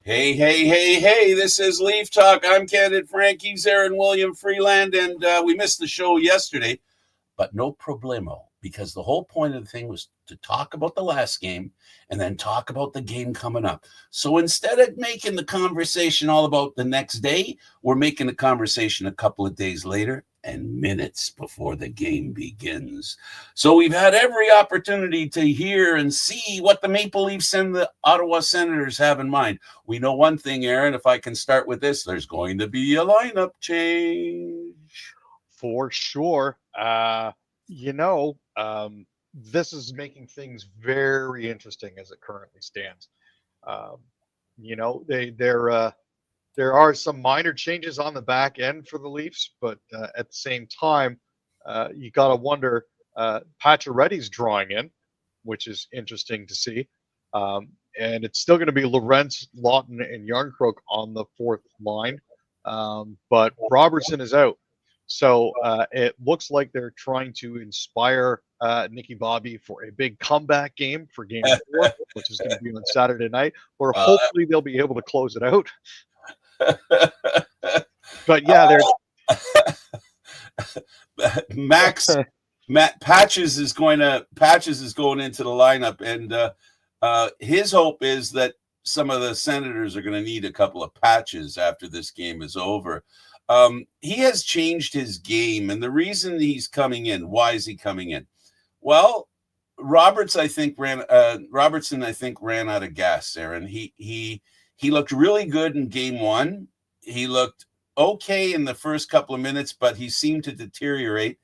Hey, hey, hey, hey, this is Leaf Talk. I'm Candid, Frankie's Aaron William Freeland, and we missed the show yesterday, but no problemo, because the whole point of the thing was to talk about the last game and then talk about the game coming up. So instead of making the conversation all about the next day, we're making the conversation a couple of days later and minutes before the game begins. So we've had every opportunity to hear and see what the Maple Leafs and the Ottawa Senators have in mind. We know one thing, Aaron, if I can start with this, there's going to be a lineup change. For sure. This is making things very interesting as it currently stands. Um, there are some minor changes on the back end for the Leafs, but at the same time, you got to wonder. Pacioretty's drawing in, which is interesting to see, and it's still going to be Lorentz, Lawton, and Yarncroke on the fourth line, but Robertson is out. So it looks like they're trying to inspire Nicky Bobby for a big comeback game for Game 4, which is going to be on Saturday night, where hopefully they'll be able to close it out. But yeah, Matt Patches is going into the lineup, and his hope is that some of the Senators are going to need a couple of patches after this game is over. He has changed his game, and the reason he's coming in, why is he coming in? Well, Robertson, I think, ran out of gas, Aaron. He looked really good in game one. He looked okay in the first couple of minutes, but he seemed to deteriorate.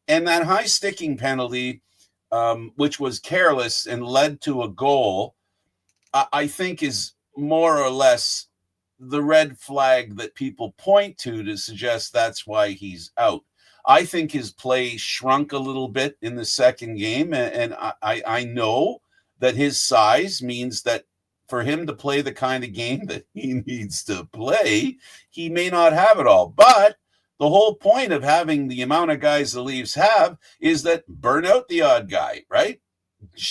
And that high sticking penalty, which was careless and led to a goal, I think is more or less the red flag that people point to suggest that's why he's out. I think his play shrunk a little bit in the second game, and I know that his size means that for him to play the kind of game that he needs to play, he may not have it all. But the whole point of having the amount of guys the Leafs have is that burn out the odd guy, right?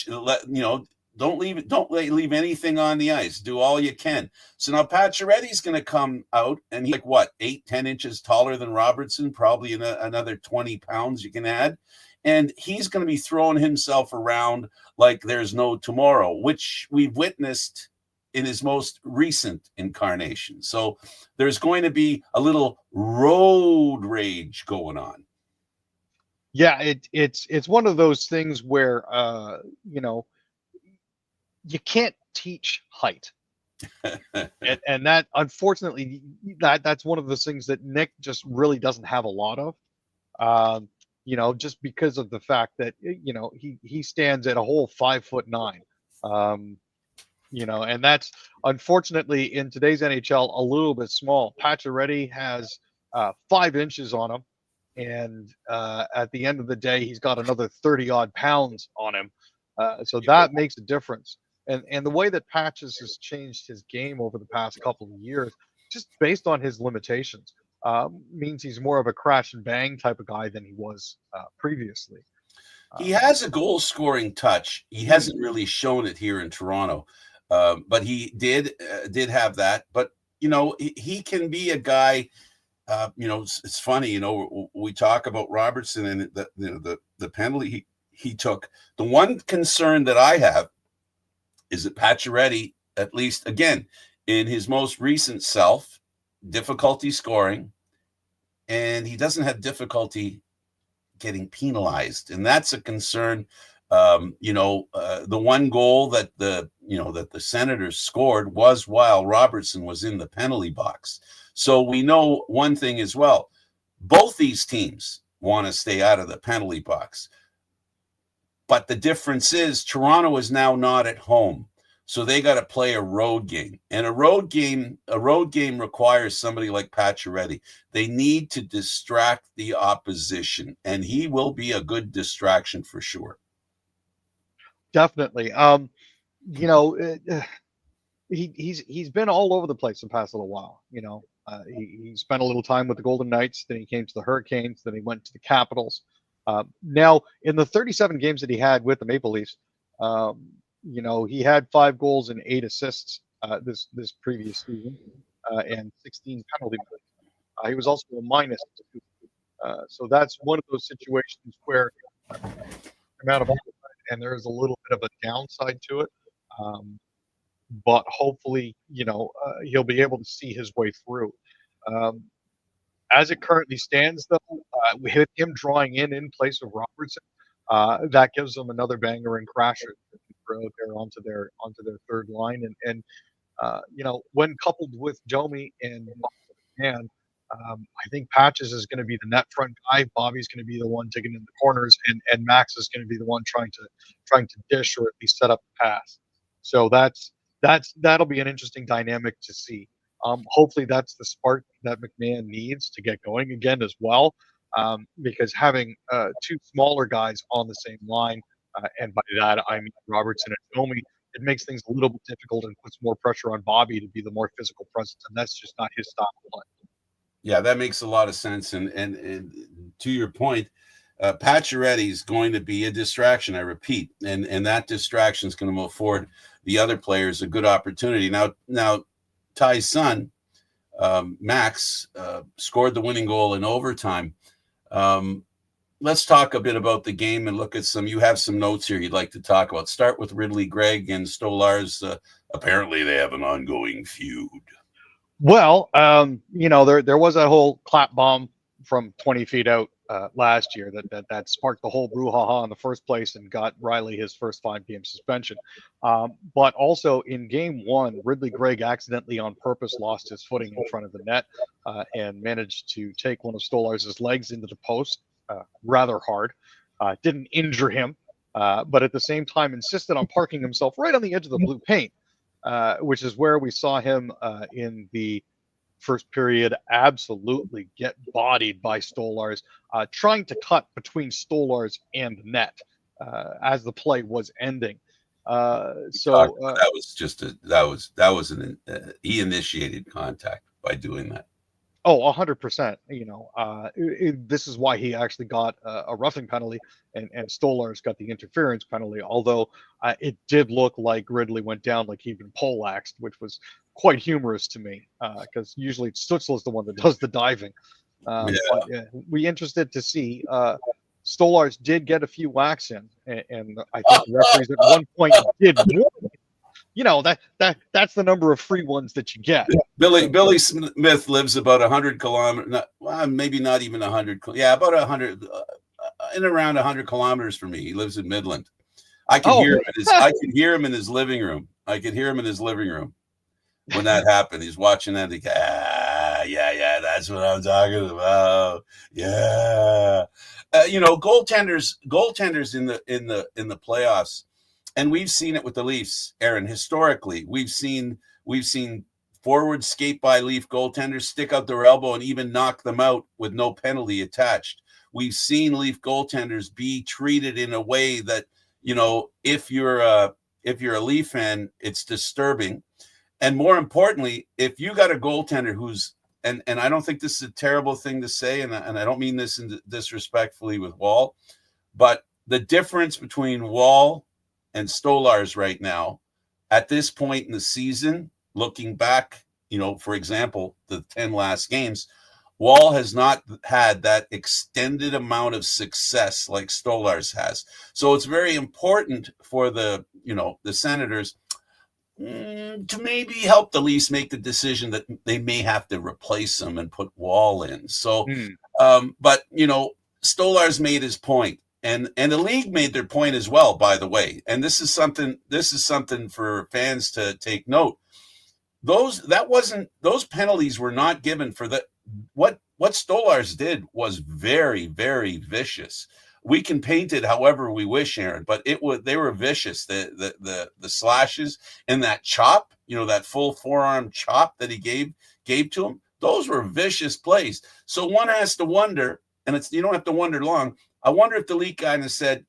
Don't leave anything on the ice. Do all you can. So now Pacioretty's going to come out, and he's like, what, 8-10 inches taller than Robertson, probably another 20 pounds you can add. And he's going to be throwing himself around like there's no tomorrow, which we've witnessed in his most recent incarnation. So there's going to be a little road rage going on. Yeah, it's one of those things where you can't teach height. and that, unfortunately, that's one of those things that Nick just really doesn't have a lot of. Just because of the fact that he stands at a whole 5'9". And that's unfortunately in today's NHL a little bit small. Pacioretty has 5 inches on him, and at the end of the day, he's got another 30 odd pounds on him. So that makes a difference. And the way that Patches has changed his game over the past couple of years, just based on his limitations, means he's more of a crash and bang type of guy than he was previously. He has a goal-scoring touch. He hasn't really shown it here in Toronto, but he did have that. But he can be a guy. It's funny. We talk about Robertson and the penalty he took. The one concern that I have is that Pacioretty, at least again in his most recent self, difficulty scoring, and he doesn't have difficulty getting penalized, and that's a concern. The one goal that the Senators scored was while Robertson was in the penalty box. So we know one thing as well: both these teams want to stay out of the penalty box. But the difference is Toronto is now not at home. So they got to play a road game. And a road game requires somebody like Pacioretty. They need to distract the opposition, and he will be a good distraction for sure. Definitely. He's been all over the place the past little while. He spent a little time with the Golden Knights, then he came to the Hurricanes, then he went to the Capitals. Now, in the 37 games that he had with the Maple Leafs, he had 5 goals and 8 assists this previous season, and 16 penalty minutes. He was also a minus 2. So that's one of those situations where amount of upside, and there is a little bit of a downside to it. Um, but hopefully, he'll be able to see his way through. Um, as it currently stands, though, with him drawing in place of Robertson, that gives them another banger and crasher to throw out there onto their third line, and when coupled with Domi and Man, I think Patches is going to be the net front guy. Bobby's going to be the one digging in the corners, and Max is going to be the one trying to dish or at least set up the pass. So that'll be an interesting dynamic to see. Hopefully, that's the spark that McMahon needs to get going again as well, because having two smaller guys on the same line, and by that I mean Robertson and Domi, it makes things a little bit difficult and puts more pressure on Bobby to be the more physical presence, and that's just not his style of play. Yeah, that makes a lot of sense. And to your point, Pacioretty is going to be a distraction. I repeat, and that distraction is going to afford the other players a good opportunity. Now, Ty's son, Max, scored the winning goal in overtime. Let's talk a bit about the game and look at some. You have some notes here you'd like to talk about. Start with Ridley Gregg and Stolarz. Apparently, they have an ongoing feud. Well, there was that whole clap bomb from 20 feet out last year that sparked the whole brouhaha in the first place and got Riley his first 5 game suspension. But also in game one, Ridley Gregg accidentally on purpose lost his footing in front of the net and managed to take one of Stolarz's legs into the post rather hard. Didn't injure him, but at the same time insisted on parking himself right on the edge of the blue paint. Which is where we saw him in the first period absolutely get bodied by Stolarz, trying to cut between Stolarz and net as the play was ending. That was just he initiated contact by doing that. Oh, 100%. This is why he actually got a roughing penalty, and Stolarz got the interference penalty. Although it did look like Ridley went down like he'd been poleaxed, which was quite humorous to me because usually Stützle is the one that does the diving. But we interested to see. Stolarz did get a few whacks in, and I think the referees at one point did more. That's the number of free ones that you get. Billy Smith lives about 100 kilometers, maybe not even 100. Yeah, about 100, in around 100 kilometers from me. He lives in Midland. I could hear him in his living room. I could hear him in his living room when that happened. He's watching that. He yeah, that's what I'm talking about. Yeah, goaltenders in the playoffs. And we've seen it with the Leafs, Aaron. Historically, we've seen forward skate by Leaf goaltenders, stick out their elbow, and even knock them out with no penalty attached. We've seen Leaf goaltenders be treated in a way that, if you're a Leaf fan, it's disturbing. And more importantly, if you got a goaltender who's and I don't think this is a terrible thing to say, and I don't mean this disrespectfully with Wall, but the difference between Wall and Stolarz right now, at this point in the season, looking back, for example, the 10 last games, Wall has not had that extended amount of success like Stolarz has. So it's very important for the Senators to maybe help the Leafs make the decision that they may have to replace him and put Wall in. So, but Stolarz made his point. And the league made their point as well, by the way. And this is something for fans to take note. Those penalties were not given for what Stolarz did was very, very vicious. We can paint it however we wish, Aaron, but they were vicious. The slashes and that chop, that full forearm chop that he gave to him, those were vicious plays. So one has to wonder, and you don't have to wonder long. I wonder if the league kind of said,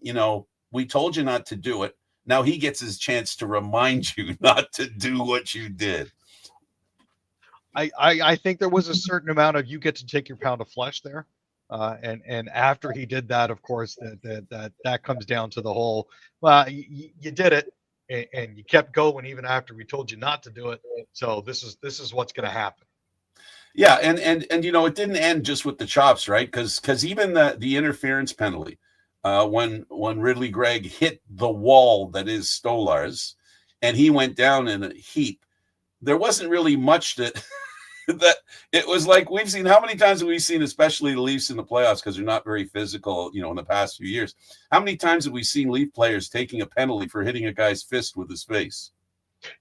we told you not to do it. Now he gets his chance to remind you not to do what you did. I think there was a certain amount of you get to take your pound of flesh there. And after he did that, of course, that comes down to the whole, well, you did it. and you kept going even after we told you not to do it. So this is what's going to happen. Yeah, and it didn't end just with the chops, right? Because even the interference penalty, when Ridley Gregg hit the wall that is Stolarz, and he went down in a heap, there wasn't really much that that it was like we've seen. How many times have we seen, especially the Leafs in the playoffs, because they're not very physical, in the past few years? How many times have we seen Leaf players taking a penalty for hitting a guy's fist with his face?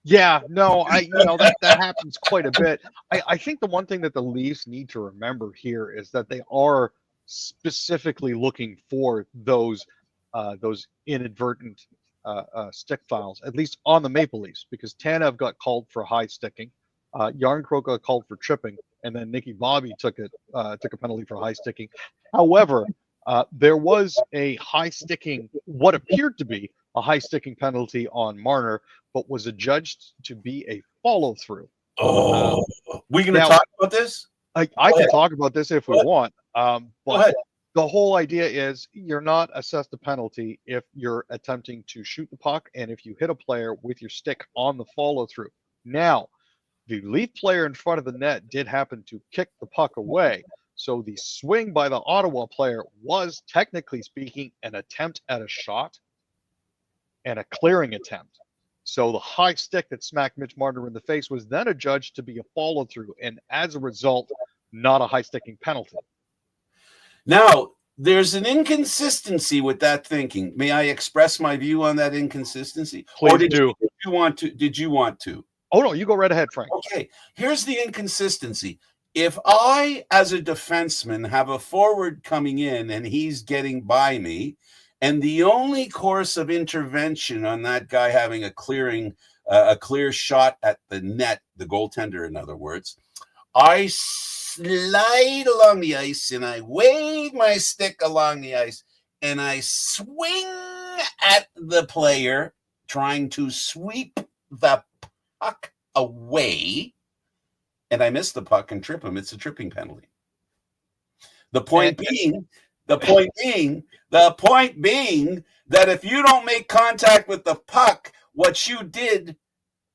Yeah, no, that happens quite a bit. I think the one thing that the Leafs need to remember here is that they are specifically looking for those inadvertent stick fouls, at least on the Maple Leafs, because Tanev got called for high sticking, Yarncroke got called for tripping, and then Nicky Bobby took a penalty for high sticking. However, there was a high sticking, what appeared to be a high sticking penalty on Marner, but was adjudged to be a follow through. Oh, we going to talk about this? I can talk about this if we want. But the whole idea is you're not assessed a penalty if you're attempting to shoot the puck and if you hit a player with your stick on the follow through. Now, the Leaf player in front of the net did happen to kick the puck away. So the swing by the Ottawa player was, technically speaking, an attempt at a shot and a clearing attempt. So the high stick that smacked Mitch Marner in the face was then adjudged to be a follow-through, and as a result, not a high-sticking penalty. Now, there's an inconsistency with that thinking. May I express my view on that inconsistency? Please or did do. You want to? Did you want to? Oh, no, you go right ahead, Frank. Okay, here's the inconsistency. If I, as a defenseman, have a forward coming in and he's getting by me, and the only course of intervention on that guy having a clear shot at the net, the goaltender, in other words, I slide along the ice and I wave my stick along the ice and I swing at the player trying to sweep the puck away, and I miss the puck and trip him. It's a tripping penalty. The point being that if you don't make contact with the puck, what you did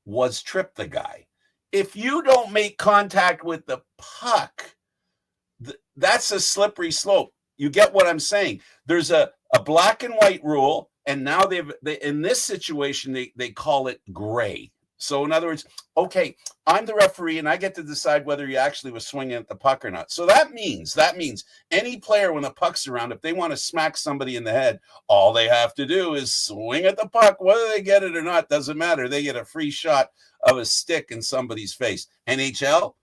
was trip the guy. If you don't make contact with the puck, that's a slippery slope. You get what I'm saying? There's a black and white rule, and now they in this situation they call it gray. So in other words, okay, I'm the referee and I get to decide whether he actually was swinging at the puck or not. So that means any player when the puck's around, if they want to smack somebody in the head, all they have to do is swing at the puck. Whether they get it or not doesn't matter. They get a free shot of a stick in somebody's face. NHL?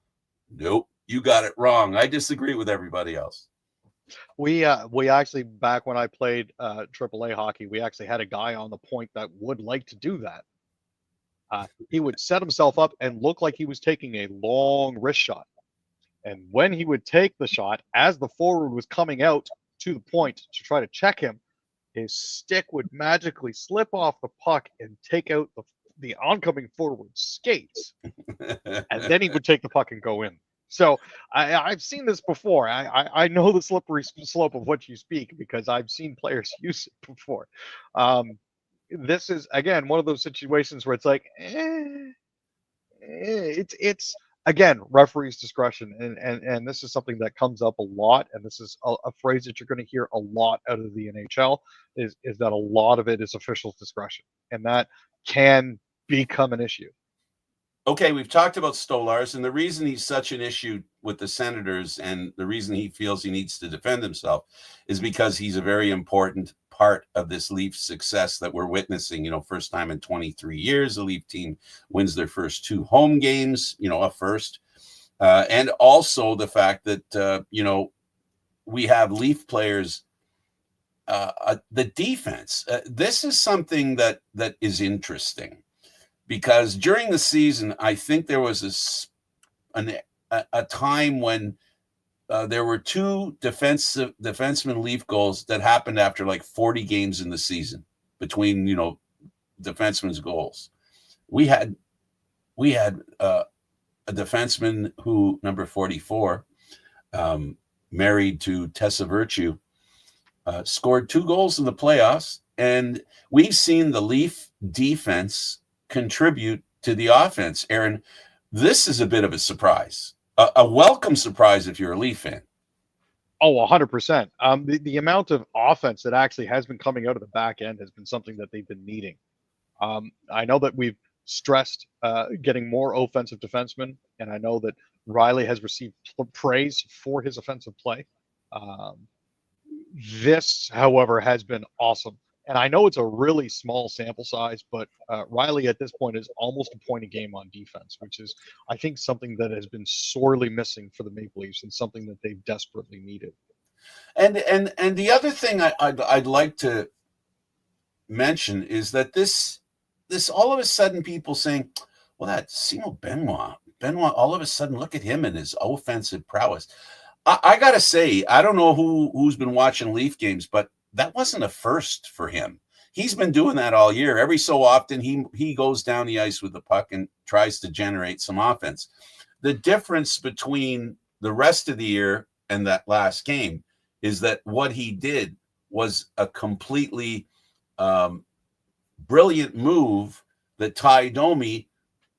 Nope, you got it wrong. I disagree with everybody else. We actually, back when I played AAA hockey, we actually had a guy on the point that would like to do that. He would set himself up and look like he was taking a long wrist shot. And when he would take the shot, as the forward was coming out to the point to try to check him, his stick would magically slip off the puck and take out the oncoming forward's skates. And then he would take the puck and go in. So I've seen this before. I know the slippery slope of what you speak because I've seen players use it before. This is, again, one of those situations where it's like, it's again, referee's discretion. And this is something that comes up a lot. And this is a phrase that you're going to hear a lot out of the NHL is that a lot of it is officials' discretion. And that can become an issue. Okay, we've talked about Stolarz, and the reason he's such an issue with the Senators and the reason he feels he needs to defend himself is because he's a very important part of this Leafs success that we're witnessing. First time in 23 years, the Leaf team wins their first 2 home games, a first. And also the fact that, we have Leaf players, the defense. This is something that is interesting. Because during the season, I think there was a time when there were 2 defenseman Leaf goals that happened after like 40 games in the season between defensemen's goals. We had a defenseman who, number 44, married to Tessa Virtue, scored 2 goals in the playoffs And we've seen the Leaf defense contribute to the offense. Aaron, this is a bit of a surprise, a welcome surprise if you're a Leaf fan. Oh, 100%. The amount of offense that actually has been coming out of the back end has been something that they've been needing. I know that we've stressed getting more offensive defensemen, and I know that Riley has received praise for his offensive play. This, however, has been awesome. And I know it's a really small sample size, but Riley at this point is almost a point a game on defense, which is, I think, something that has been sorely missing for the Maple Leafs and something that they've desperately needed. And the other thing I'd like to mention is that this all of a sudden people saying, well, that Simon Benoit, all of a sudden, look at him and his offensive prowess. I got to say, I don't know who's been watching Leaf games, but that wasn't a first for him. He's been doing that all year. Every so often, he goes down the ice with the puck and tries to generate some offense. The difference between the rest of the year and that last game is that what he did was a completely brilliant move that Ty Domi,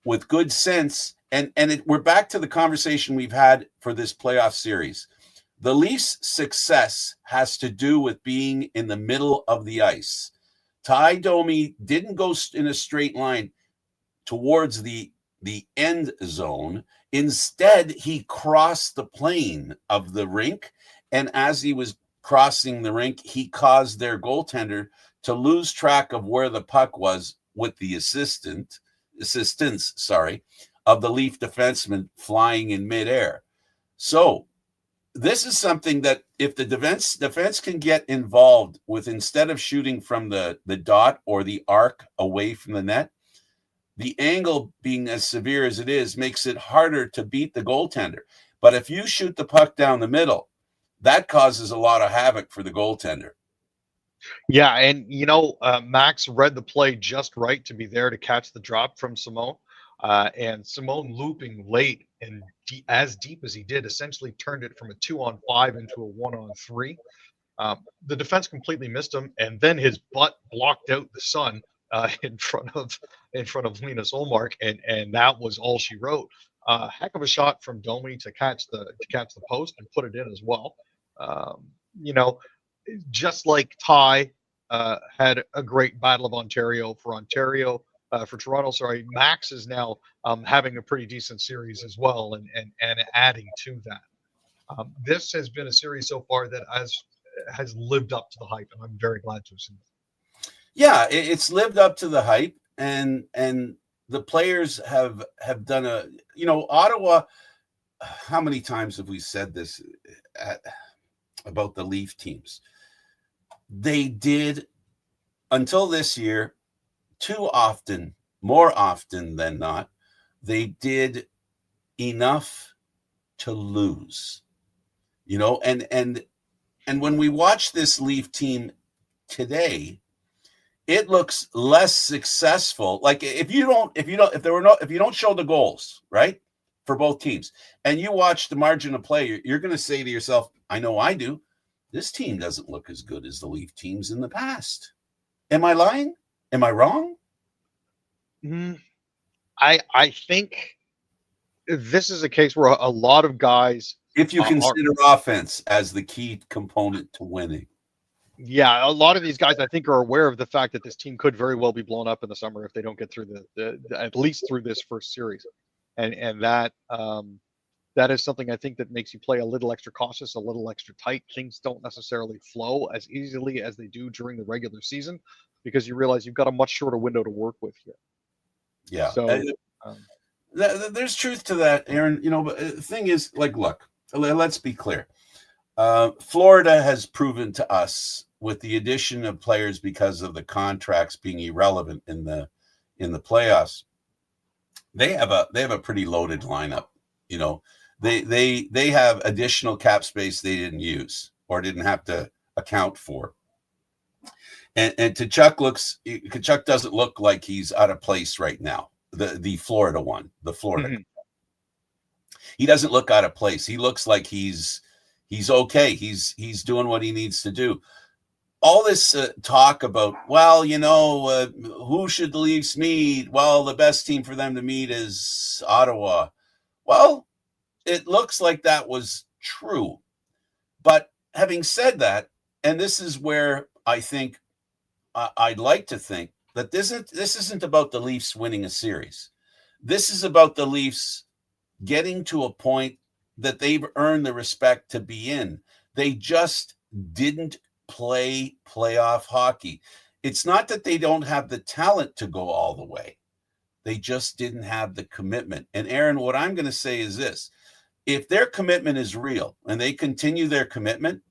with good sense, we're back to the conversation we've had for this playoff series. The Leafs' success has to do with being in the middle of the ice. Ty Domi didn't go in a straight line towards the end zone. Instead, he crossed the plane of the rink, and as he was crossing the rink, he caused their goaltender to lose track of where the puck was with the assistance of the Leaf defenseman flying in midair. So this is something that if the defense can get involved with, instead of shooting from the dot or the arc away from the net, the angle being as severe as it is makes it harder to beat the goaltender. But if you shoot the puck down the middle, that causes a lot of havoc for the goaltender. Yeah, and Max read the play just right to be there to catch the drop from Simone. And Simone looping late and as deep as he did, essentially turned it from a 2-on-5 into a 1-on-3. The defense completely missed him, and then his butt blocked out the sun in front of Linus Ullmark, and that was all she wrote. Heck of a shot from Domi to catch the post and put it in as well. Just like Ty had a great Battle of Ontario for Toronto, sorry, Max is now having a pretty decent series as well, and adding to that. This has been a series so far that has lived up to the hype, and I'm very glad to have seen it. Yeah, it's lived up to the hype, and the players have done Ottawa. How many times have we said this about the Leaf teams? They did, until this year, more often than not, they did enough to lose. And when we watch this Leaf team today, it looks less successful. Like if you don't show the goals, right, for both teams, and you watch the margin of play, you're going to say to yourself, I know I do, this team doesn't look as good as the Leaf teams in the past. Am I lying? Am I wrong? I think this is a case where a lot of guys, if you consider offense as the key component to winning. Yeah, a lot of these guys, I think, are aware of the fact that this team could very well be blown up in the summer if they don't get through at least through this first series, and that is something I think that makes you play a little extra cautious, a little extra tight. Things don't necessarily flow as easily as they do during the regular season because you realize you've got a much shorter window to work with here. Yeah, so there's truth to that, Aaron. But the thing is, like, look, let's be clear. Florida has proven to us, with the addition of players because of the contracts being irrelevant in the playoffs, they have a pretty loaded lineup. They have additional cap space they didn't use or didn't have to account for. And Tkachuk doesn't look like he's out of place right now. The Florida one, Mm-hmm. He doesn't look out of place. He looks like he's okay. He's doing what he needs to do. all this talk about, well, who should the Leafs meet? Well, the best team for them to meet is Ottawa. Well, it looks like that was true. But having said that, and this is where I think I'd like to think that this isn't about the Leafs winning a series. This is about the Leafs getting to a point that they've earned the respect to be in. They just didn't play playoff hockey. It's not that they don't have the talent to go all the way. They just didn't have the commitment. And Aaron, what I'm going to say is this. If their commitment is real and they continue their commitment,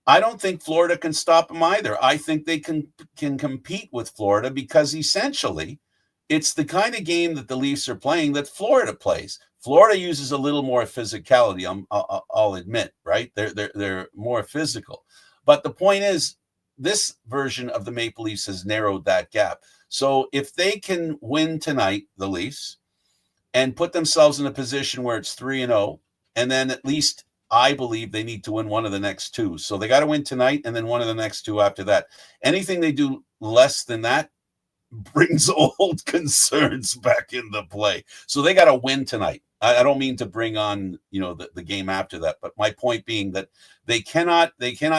I don't think Florida can stop them either. I think they can compete with Florida because essentially it's the kind of game that the Leafs are playing that Florida plays. Florida uses a little more physicality. I'll admit, right? They're more physical. But the point is, this version of the Maple Leafs has narrowed that gap. So if they can win tonight, the Leafs, and put themselves in a position where it's 3-0, and then at least I believe they need to win one of the next two. So they got to win tonight and then one of the next two after that. Anything they do less than that brings old concerns back into play. So they got to win tonight. I don't mean to bring on, the game after that, but my point being that they cannot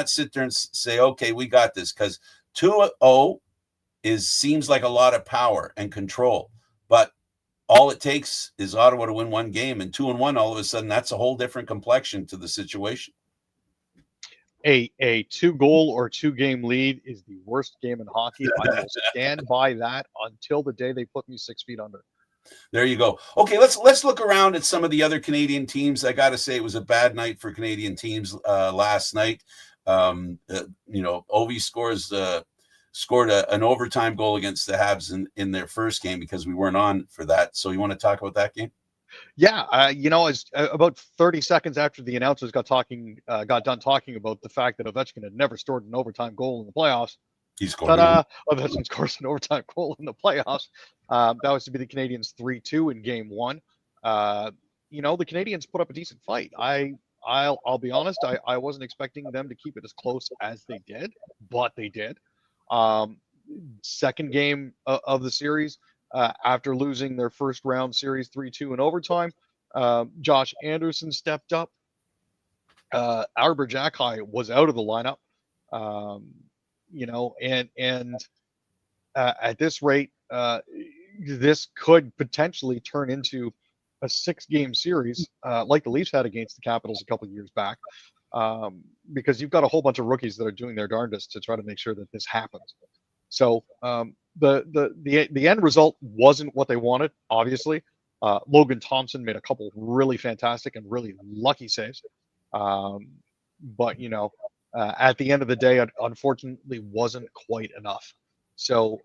sit there and say, okay, we got this, because 2-0 seems like a lot of power and control, but all it takes is Ottawa to win one game, and 2-1, all of a sudden, that's a whole different complexion to the situation. A 2-goal or 2-game lead is the worst game in hockey. I will stand by that until the day they put me 6 feet under. There you go. Okay, let's look around at some of the other Canadian teams. I got to say it was a bad night for Canadian teams last night. Ovi scored an overtime goal against the Habs in their first game because we weren't on for that. So you want to talk about that game? Yeah, as about 30 seconds after the announcers got done talking about the fact that Ovechkin had never scored an overtime goal in the playoffs. He scored. Ovechkin scores an overtime goal in the playoffs. That was to be the Canadiens 3-2 in Game 1. The Canadiens put up a decent fight. I'll be honest, I wasn't expecting them to keep it as close as they did, but they did. Second game of the series, after losing their first round series 3-2 in overtime, Josh Anderson stepped up. Arber Xhekaj was out of the lineup. At this rate, this could potentially turn into a 6-game series like the Leafs had against the Capitals a couple of years back, because you've got a whole bunch of rookies that are doing their darndest to try to make sure that this happens. So the end result wasn't what they wanted, obviously. Logan Thompson made a couple really fantastic and really lucky saves. But at the end of the day, unfortunately, wasn't quite enough. So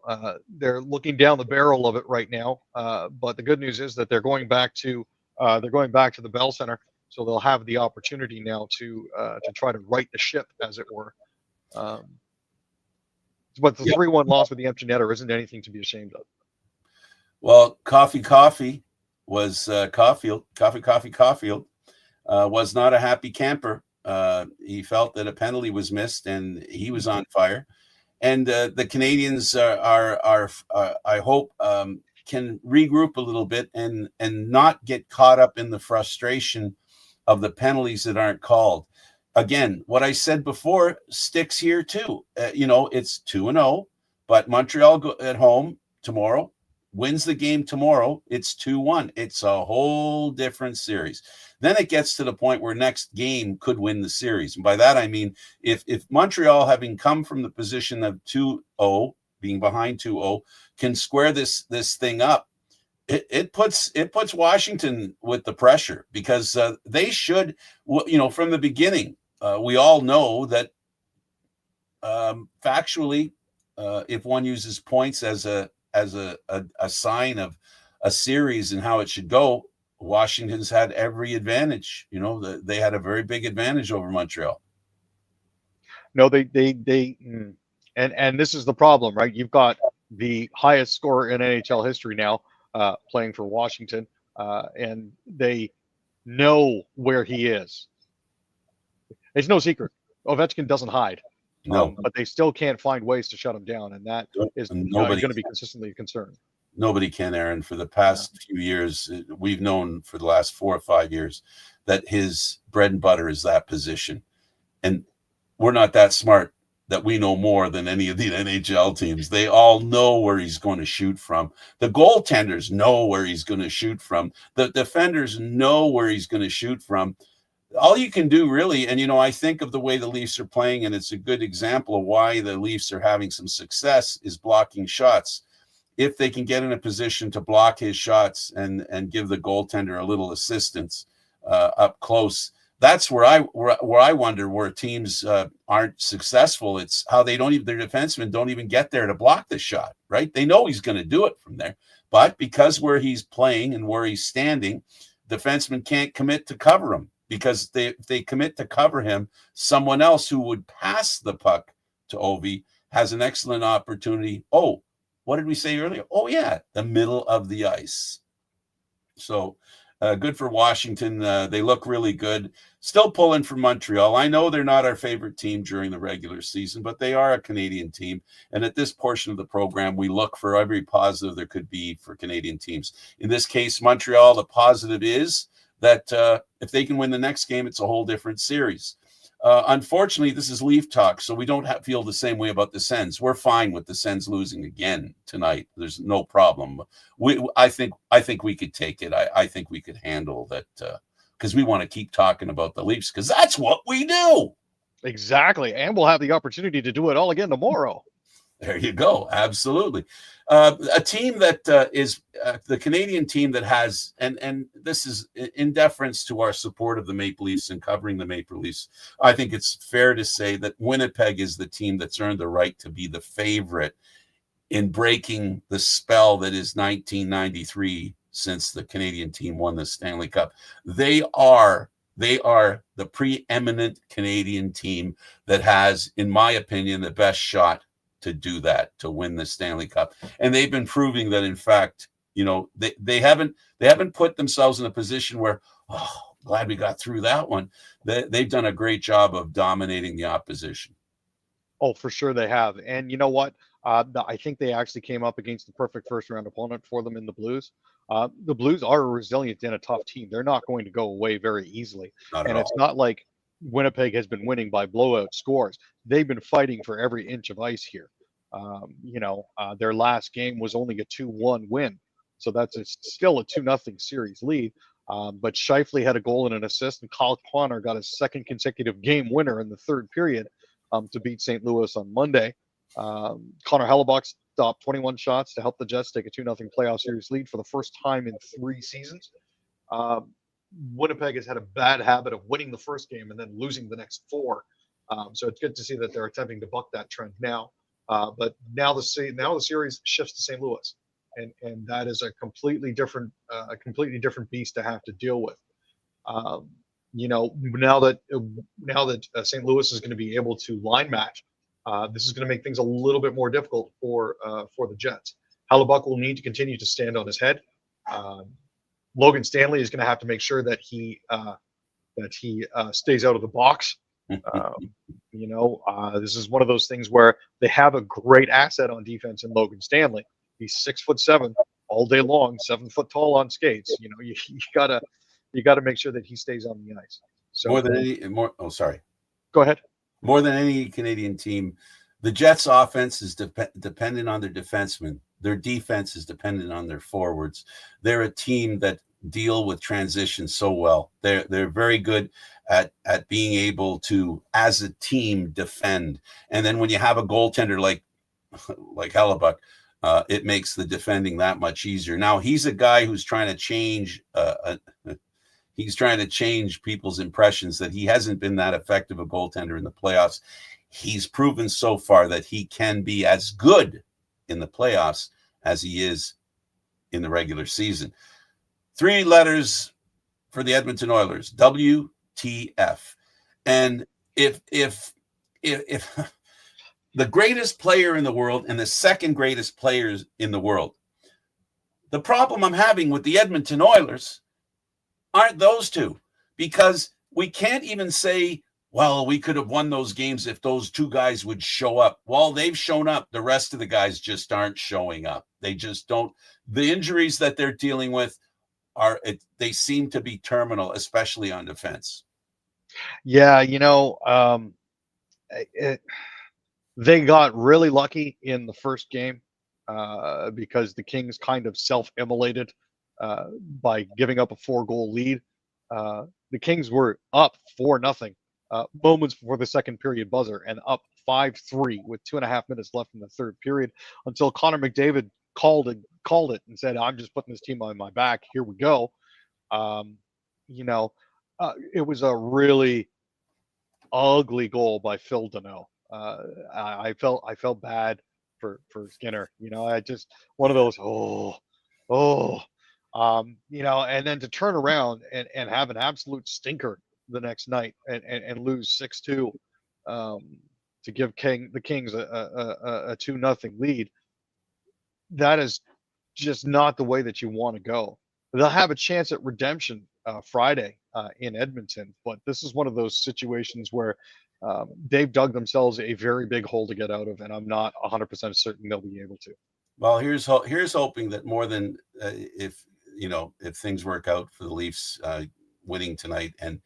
they're looking down the barrel of it right now. But the good news is that they're going back to the Bell Center, so they'll have the opportunity now to try to right the ship, as it were. But the 3-1 loss with the empty netter isn't anything to be ashamed of. Well, Coffee was Caulfield was not a happy camper. He felt that a penalty was missed, and he was on fire. And the Canadiens are I hope, can regroup a little bit and not get caught up in the frustration of the penalties that aren't called. Again, what I said before sticks here too. It's 2-0, but Montreal at home tomorrow wins the game tomorrow. It's 2-1. It's a whole different series. Then it gets to the point where next game could win the series. And by that, I mean, if Montreal, having come from the position of 2-0, being behind 2-0, can square this thing up, it puts Washington with the pressure, because they should, from the beginning, we all know that factually, if one uses points as a sign of a series and how it should go, Washington's had every advantage. They had a very big advantage over Montreal. No, and this is the problem, right? You've got the highest scorer in NHL history now playing for Washington, and they know where he is. It's no secret. Ovechkin doesn't hide. No, but they still can't find ways to shut him down, and that is going nobody to be consistently a concern. nobody can, Aaron. For the Yeah. past few years, we've known for the last 4 or 5 years that his bread and butter is that position. And we're not that smart that we know more than any of the NHL teams. They all know where he's going to shoot from. The goaltenders know where he's going to shoot from. The defenders know where he's going to shoot from. All you can do really, and I think of the way the Leafs are playing, and it's a good example of why the Leafs are having some success, is blocking shots. If they can get in a position to block his shots and give the goaltender a little assistance up close, that's where I wonder where teams aren't successful. It's how their defensemen don't even get there to block the shot, right? They know he's going to do it from there, but because where he's playing and where he's standing, defensemen can't commit to cover him, because if they commit to cover him, someone else who would pass the puck to Ovi has an excellent opportunity. Oh, what did we say earlier? Oh, yeah, the middle of the ice. So good for Washington. They look really good. Still pulling for Montreal. I know they're not our favorite team during the regular season, but they are a Canadian team. And at this portion of the program, we look for every positive there could be for Canadian teams. In this case, Montreal, the positive is that if they can win the next game, it's a whole different series. Unfortunately, this is Leaf talk, so we don't feel the same way about the Sens. We're fine with the Sens losing again tonight. There's no problem. I think we could take it. I think we could handle that, because we want to keep talking about the Leafs, because that's what we do. Exactly, and we'll have the opportunity to do it all again tomorrow. There you go. Absolutely. A team that is the Canadian team that has, and this is in deference to our support of the Maple Leafs and covering the Maple Leafs, I think it's fair to say that Winnipeg is the team that's earned the right to be the favorite in breaking the spell that is 1993 since the Canadian team won the Stanley Cup. They are the preeminent Canadian team that has, in my opinion, the best shot to do that, to win the Stanley Cup. And they've been proving that, in fact, they haven't put themselves in a position where, oh, glad we got through that one. They've done a great job of dominating the opposition. Oh, for sure they have. And you know what? I think they actually came up against the perfect first-round opponent for them in the Blues. The Blues are a resilient and a tough team. They're not going to go away very easily. And it's not like Winnipeg has been winning by blowout scores. They've been fighting for every inch of ice here. Their last game was only a 2-1 win. So that's still a 2-0 series lead. But Scheifele had a goal and an assist, and Kyle Connor got his second consecutive game winner in the third period to beat St. Louis on Monday. Connor Hellebuck stopped 21 shots to help the Jets take a 2-0 playoff series lead for the first time in 3 seasons. Winnipeg has had a bad habit of winning the first game and then losing the next 4. So it's good to see that they're attempting to buck that trend now. But now the series shifts to St. Louis, and that is a completely different beast to have to deal with. Now that St. Louis is going to be able to line match, this is going to make things a little bit more difficult for the Jets. Hellebuck will need to continue to stand on his head. Logan Stanley is going to have to make sure that he stays out of the box. This is one of those things where they have a great asset on defense in Logan Stanley. He's 6'7" all day long, 7 foot tall on skates. You gotta make sure that he stays on the ice. So Go ahead. More than any Canadian team, the Jets' offense is dependent on their defensemen. Their defense is dependent on their forwards. They're a team that deal with transition so well. They're very good at being able to, as a team, defend. And then when you have a goaltender like Hellebuck, it makes the defending that much easier. Now he's a guy who's trying to change. He's trying to change people's impressions that he hasn't been that effective a goaltender in the playoffs. He's proven so far that he can be as good in the playoffs as he is in the regular season. 3 letters for the Edmonton Oilers, WTF. And if the greatest player in the world and the second greatest players in the world, the problem I'm having with the Edmonton Oilers aren't those two, because we can't even say well, we could have won those games if those two guys would show up. Well, they've shown up. The rest of the guys just aren't showing up. They just don't. The injuries that they're dealing with they seem to be terminal, especially on defense. Yeah, they got really lucky in the first game because the Kings kind of self-immolated by giving up a 4-goal lead. The Kings were up 4-0 moments before the second period buzzer and up 5-3 with 2.5 minutes left in the third period until Connor McDavid called it and said, "I'm just putting this team on my back. Here we go." It was a really ugly goal by Phil Deneau. I felt bad for Skinner. I just one of those and then to turn around and have an absolute stinker the next night and lose 6-2 to give the Kings a 2-0 lead. That is just not the way that you want to go. They'll have a chance at redemption Friday in Edmonton, but this is one of those situations where they've dug themselves a very big hole to get out of, and I'm not 100% certain they'll be able to. Well, here's hoping that more than if things work out for the Leafs winning tonight and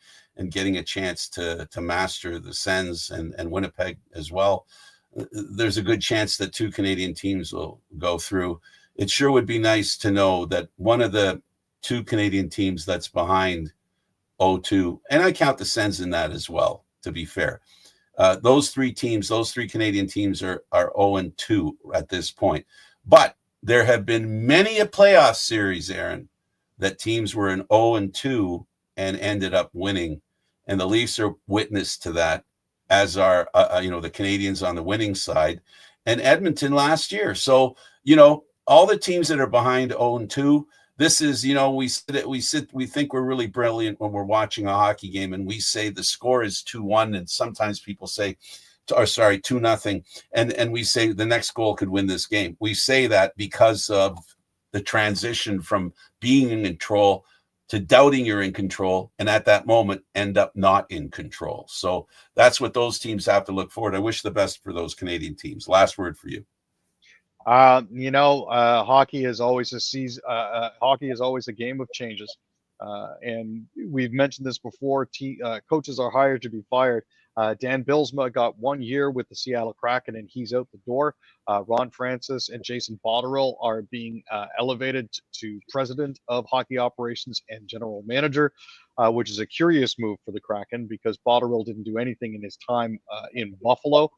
getting a chance to master the Sens and Winnipeg as well, there's a good chance that 2 Canadian teams will go through. It sure would be nice to know that one of the 2 Canadian teams that's behind 0-2, and I count the Sens in that as well, to be fair. Those 3 Canadian teams are 0-2 at this point. But there have been many a playoff series, Aaron, that teams were in 0-2 and ended up winning. And the Leafs are witness to that, as are, the Canadians on the winning side and Edmonton last year. So, all the teams that are behind 0-2, this is, we think we're really brilliant when we're watching a hockey game and we say the score is 2-1. And sometimes people say, 2-0. And we say the next goal could win this game. We say that because of the transition from being in control to doubting you're in control, and at that moment end up not in control. So that's what those teams have to look forward. I wish the best for those Canadian teams. Last word for you. Hockey is always hockey is always a game of changes. And we've mentioned this before. Coaches are hired to be fired. Dan Bylsma got 1 year with the Seattle Kraken, and he's out the door. Ron Francis and Jason Botterill are being elevated to president of hockey operations and general manager, which is a curious move for the Kraken because Botterill didn't do anything in his time in Buffalo.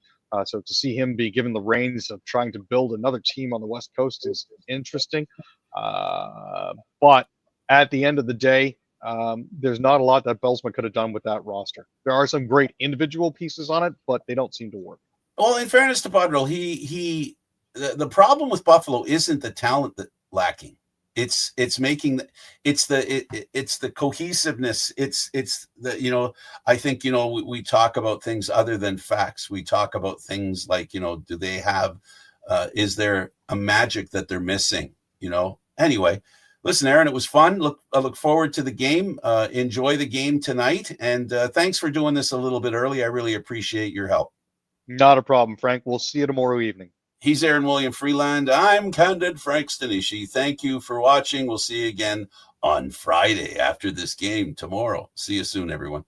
So to see him be given the reins of trying to build another team on the West Coast is interesting. But at the end of the day, there's not a lot that Bylsma could have done with that roster. There are some great individual pieces on it, but they don't seem to work. Well, in fairness to Botterill, the problem with Buffalo isn't the talent that lacking. It's the cohesiveness. It's the, I think, we talk about things other than facts. We talk about things like, do they have, is there a magic that they're missing? Anyway, listen, Aaron, it was fun. I look forward to the game. Enjoy the game tonight. And thanks for doing this a little bit early. I really appreciate your help. Not a problem, Frank. We'll see you tomorrow evening. He's Aaron William Freeland. I'm Candid Frank Stanisci. Thank you for watching. We'll see you again on Friday after this game tomorrow. See you soon, everyone.